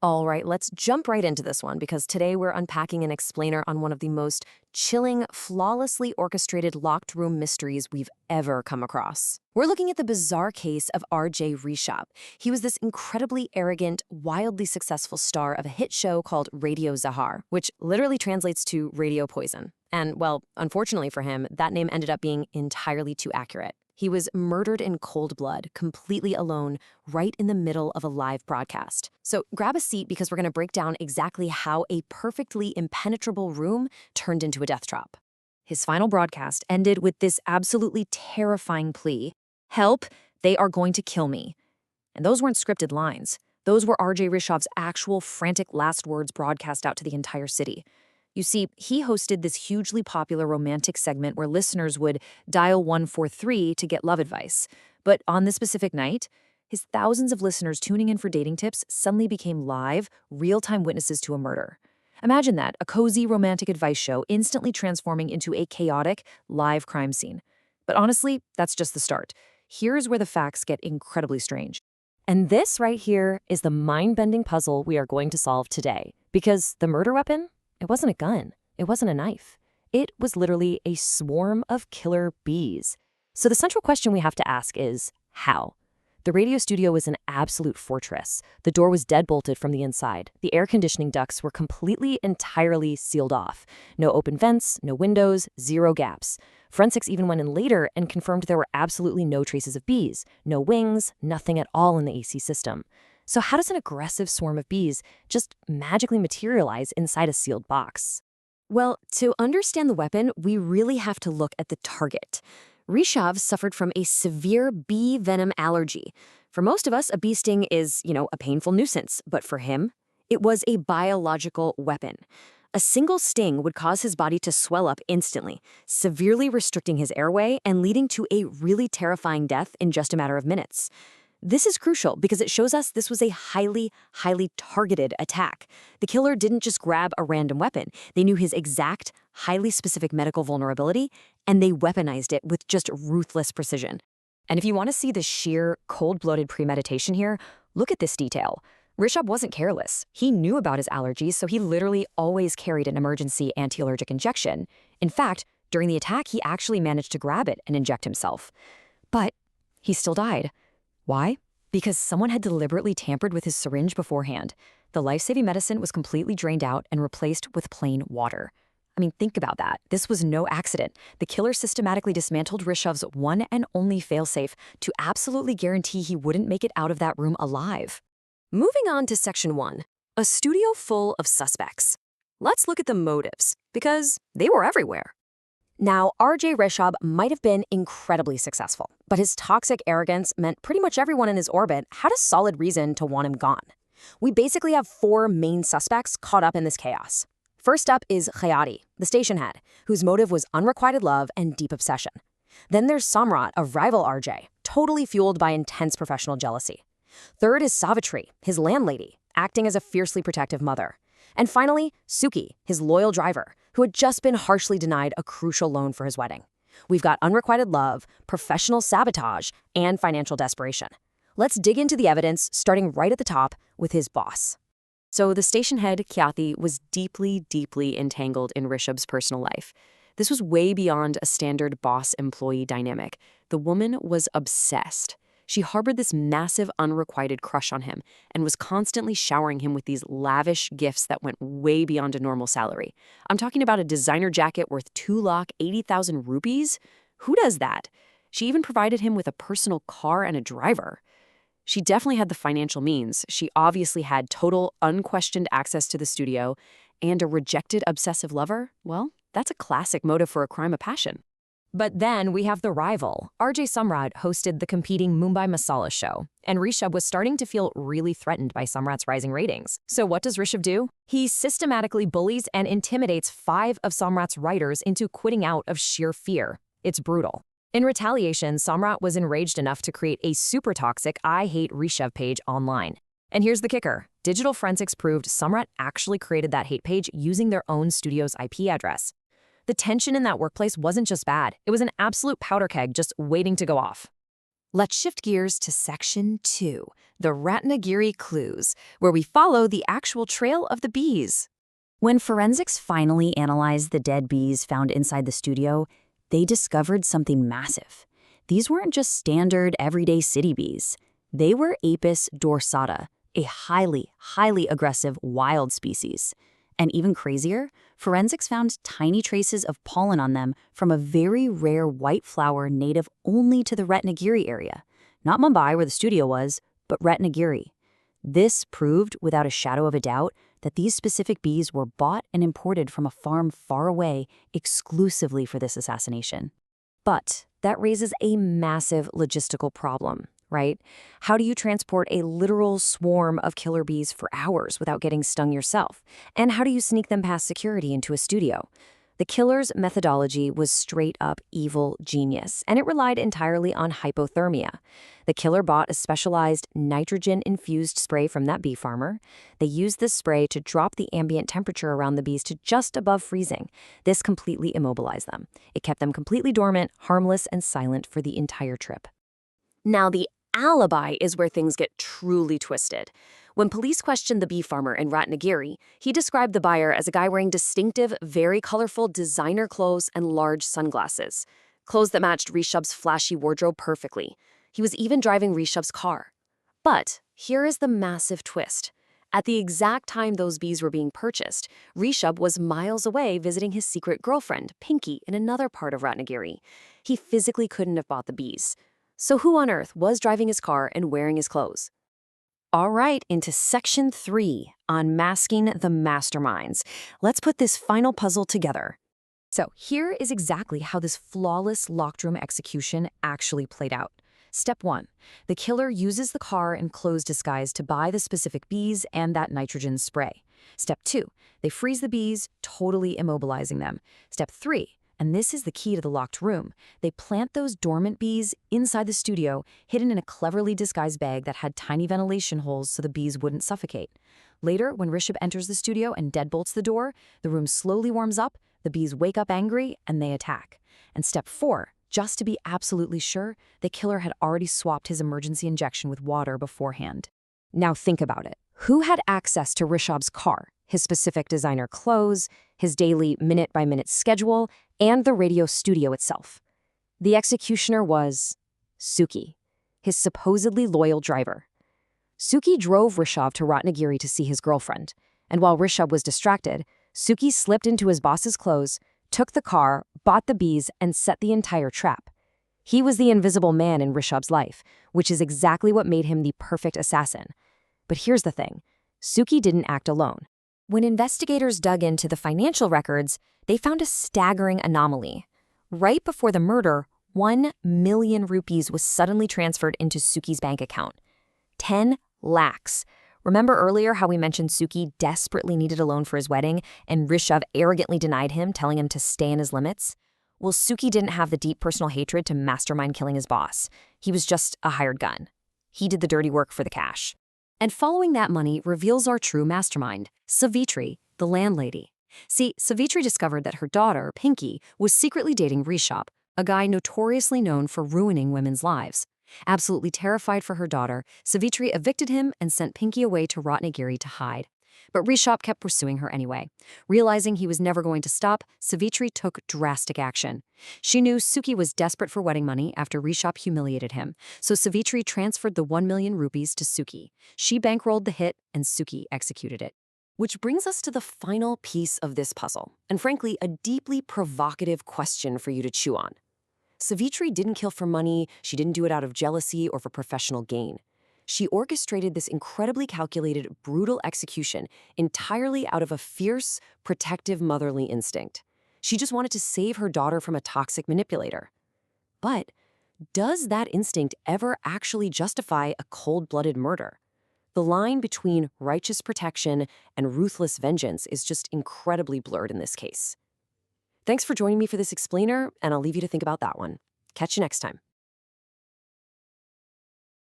All right, let's jump right into this one because today we're unpacking an explainer on one of the most chilling, flawlessly orchestrated locked room mysteries we've ever come across. We're looking at the bizarre case of R.J. Rishabh. He was this incredibly arrogant, wildly successful star of a hit show called Radio Zahar, which literally translates to radio poison. And, well, unfortunately for him, that name ended up being entirely too accurate. He was murdered in cold blood, completely alone, right in the middle of a live broadcast. So grab a seat because we're going to break down exactly how a perfectly impenetrable room turned into a death trap. His final broadcast ended with this absolutely terrifying plea: "Help, they are going to kill me." And those weren't scripted lines. Those were R.J. Rishabh's actual frantic last words broadcast out to the entire city. You see, he hosted this hugely popular romantic segment where listeners would dial 143 to get love advice. But on this specific night, his thousands of listeners tuning in for dating tips suddenly became live, real-time witnesses to a murder. Imagine that, a cozy romantic advice show instantly transforming into a chaotic, live crime scene. But honestly, that's just the start. Here's where the facts get incredibly strange. And this right here is the mind-bending puzzle we are going to solve today. Because the murder weapon? It wasn't a gun. It wasn't a knife. It was literally a swarm of killer bees. So the central question we have to ask is, how? The radio studio was an absolute fortress. The door was deadbolted from the inside. The air conditioning ducts were entirely sealed off. No open vents, no windows, zero gaps. Forensics even went in later and confirmed there were absolutely no traces of bees, no wings, nothing at all in the AC system. So how does an aggressive swarm of bees just magically materialize inside a sealed box? Well, to understand the weapon, we really have to look at the target. Rishabh suffered from a severe bee venom allergy. For most of us, a bee sting is, a painful nuisance, but for him, it was a biological weapon. A single sting would cause his body to swell up instantly, severely restricting his airway and leading to a really terrifying death in just a matter of minutes. This is crucial because it shows us this was a highly targeted attack. The killer didn't just grab a random weapon. They knew his exact, highly specific medical vulnerability, and they weaponized it with just ruthless precision. And if you want to see the sheer, cold-blooded premeditation here, look at this detail. Rishabh wasn't careless. He knew about his allergies, so he literally always carried an emergency anti-allergic injection. In fact, during the attack, he actually managed to grab it and inject himself. But he still died. Why? Because someone had deliberately tampered with his syringe beforehand. The life-saving medicine was completely drained out and replaced with plain water. I mean, think about that. This was no accident. The killer systematically dismantled Rishabh's one and only failsafe to absolutely guarantee he wouldn't make it out of that room alive. Moving on to Section 1, a studio full of suspects. Let's look at the motives, because they were everywhere. Now, R.J. Rishabh might have been incredibly successful, but his toxic arrogance meant pretty much everyone in his orbit had a solid reason to want him gone. We basically have four main suspects caught up in this chaos. First up is Hayati, the station head, whose motive was unrequited love and deep obsession. Then there's Samrat, a rival R.J., totally fueled by intense professional jealousy. Third is Savitri, his landlady, acting as a fiercely protective mother. And finally, Suki, his loyal driver, who had just been harshly denied a crucial loan for his wedding. We've got unrequited love, professional sabotage, and financial desperation. Let's dig into the evidence, starting right at the top with his boss. So the station head, Khyati, was deeply entangled in Rishabh's personal life. This was way beyond a standard boss-employee dynamic. The woman was obsessed. She harbored this massive unrequited crush on him and was constantly showering him with these lavish gifts that went way beyond a normal salary. I'm talking about a designer jacket worth 2,80,000 rupees. Who does that? She even provided him with a personal car and a driver. She definitely had the financial means. She obviously had total, unquestioned access to the studio, and a rejected obsessive lover? Well, that's a classic motive for a crime of passion. But then we have the rival. R.J. Samrat hosted the competing Mumbai Masala show, and Rishabh was starting to feel really threatened by Samrat's rising ratings. So what does Rishabh do? He systematically bullies and intimidates 5 of Samrat's writers into quitting out of sheer fear. It's brutal. In retaliation, Samrat was enraged enough to create a super toxic I Hate Rishabh page online. And here's the kicker. Digital forensics proved Samrat actually created that hate page using their own studio's IP address. The tension in that workplace wasn't just bad. It was an absolute powder keg just waiting to go off. Let's shift gears to Section 2, the Ratnagiri clues, where we follow the actual trail of the bees. When forensics finally analyzed the dead bees found inside the studio, they discovered something massive. These weren't just standard, everyday city bees. They were Apis dorsata, a highly aggressive wild species. And even crazier, forensics found tiny traces of pollen on them from a very rare white flower native only to the Ratnagiri area. Not Mumbai, where the studio was, but Ratnagiri. This proved, without a shadow of a doubt, that these specific bees were bought and imported from a farm far away exclusively for this assassination. But that raises a massive logistical problem, right? How do you transport a literal swarm of killer bees for hours without getting stung yourself? And how do you sneak them past security into a studio? The killer's methodology was straight-up evil genius, and it relied entirely on hypothermia. The killer bought a specialized nitrogen-infused spray from that bee farmer. They used this spray to drop the ambient temperature around the bees to just above freezing. This completely immobilized them. It kept them completely dormant, harmless, and silent for the entire trip. Now, the alibi is where things get truly twisted. When police questioned the bee farmer in Ratnagiri, he described the buyer as a guy wearing distinctive, very colorful designer clothes and large sunglasses. Clothes that matched Rishabh's flashy wardrobe perfectly. He was even driving Rishabh's car. But here is the massive twist. At the exact time those bees were being purchased, Rishabh was miles away visiting his secret girlfriend, Pinky, in another part of Ratnagiri. He physically couldn't have bought the bees. So who on earth was driving his car and wearing his clothes? All right, into Section 3, unmasking the masterminds. Let's put this final puzzle together. So here is exactly how this flawless locked room execution actually played out. Step 1. The killer uses the car and clothes disguise to buy the specific bees and that nitrogen spray. Step 2. They freeze the bees, totally immobilizing them. Step 3. And this is the key to the locked room. They plant those dormant bees inside the studio, hidden in a cleverly disguised bag that had tiny ventilation holes so the bees wouldn't suffocate. Later, when Rishabh enters the studio and deadbolts the door, the room slowly warms up, the bees wake up angry, and they attack. And step 4, just to be absolutely sure, the killer had already swapped his emergency injection with water beforehand. Now think about it. Who had access to Rishabh's car, his specific designer clothes, his daily minute-by-minute schedule, and the radio studio itself? The executioner was Suki, his supposedly loyal driver. Suki drove Rishabh to Ratnagiri to see his girlfriend, and while Rishabh was distracted, Suki slipped into his boss's clothes, took the car, bought the bees, and set the entire trap. He was the invisible man in Rishabh's life, which is exactly what made him the perfect assassin. But here's the thing. Suki didn't act alone. When investigators dug into the financial records, they found a staggering anomaly. Right before the murder, 1 million rupees was suddenly transferred into Suki's bank account. 10 lakhs. Remember earlier how we mentioned Suki desperately needed a loan for his wedding and Rishabh arrogantly denied him, telling him to stay in his limits? Well, Suki didn't have the deep personal hatred to mastermind killing his boss. He was just a hired gun. He did the dirty work for the cash. And following that money reveals our true mastermind, Savitri, the landlady. See, Savitri discovered that her daughter, Pinky, was secretly dating Rishabh, a guy notoriously known for ruining women's lives. Absolutely terrified for her daughter, Savitri evicted him and sent Pinky away to Ratnagiri to hide. But Rishabh kept pursuing her anyway. Realizing he was never going to stop, Savitri took drastic action. She knew Suki was desperate for wedding money after Rishabh humiliated him, so Savitri transferred the 1 million rupees to Suki. She bankrolled the hit, and Suki executed it. Which brings us to the final piece of this puzzle, and frankly, a deeply provocative question for you to chew on. Savitri didn't kill for money, she didn't do it out of jealousy or for professional gain. She orchestrated this incredibly calculated, brutal execution entirely out of a fierce, protective motherly instinct. She just wanted to save her daughter from a toxic manipulator. But does that instinct ever actually justify a cold-blooded murder? The line between righteous protection and ruthless vengeance is just incredibly blurred in this case. Thanks for joining me for this explainer, and I'll leave you to think about that one. Catch you next time.